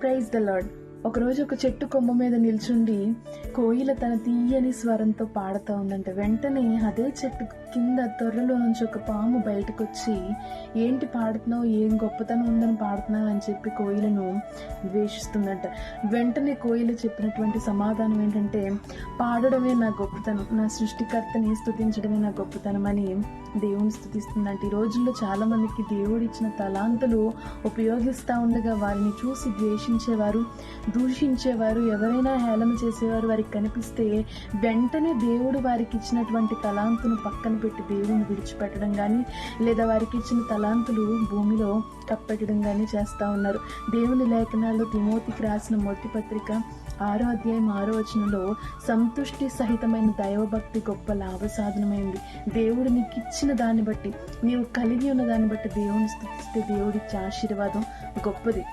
Praise the lord. ఒకరోజు ఒక చెట్టు కొమ్మ మీద నిల్చుండి కోయిల తన తీయని స్వరంతో పాడుతూ ఉందంట. వెంటనే అదే చెట్టు కింద తొర్రలో నుంచి ఒక పాము బయటకు వచ్చి, ఏంటి పాడుతున్నావు, ఏం గొప్పతనం ఉందని పాడుతున్నావు అని చెప్పి కోయిలను ద్వేషిస్తుందంట. వెంటనే కోయిల చెప్పినటువంటి సమాధానం ఏంటంటే, పాడడమే నా గొప్పతనం, నా సృష్టికర్తని స్తుతించడమే నా గొప్పతనం అని దేవుని స్తుతిస్తుందంట. ఈ రోజుల్లో చాలా మందికి దేవుడు ఇచ్చిన తలాంతులు ఉపయోగిస్తూ ఉండగా వారిని చూసి ద్వేషించేవారు, దూషించేవారు, ఎవరైనా హేళన చేసేవారు వారికి కనిపిస్తే వెంటనే దేవుడు వారికి ఇచ్చినటువంటి తలాంతును పక్కన పెట్టి దేవుని విడిచిపెట్టడం కానీ, లేదా వారికి ఇచ్చిన తలాంతులు భూమిలో కప్పెట్టడం కానీ చేస్తూ ఉన్నారు. దేవుని లేఖనాల్లో తిమోతికి రాసిన మొదటి పత్రిక 6వ అధ్యాయం 6వ వచనంలో, సంతుష్టి సహితమైన దైవభక్తి గొప్ప లాభ సాధనమైంది. దేవుడు నీకు ఇచ్చిన దాన్ని బట్టి, నీవు కలిగి ఉన్న దాన్ని బట్టి దేవుని స్తుతిస్తే దేవుడిచ్చే ఆశీర్వాదం గొప్పది.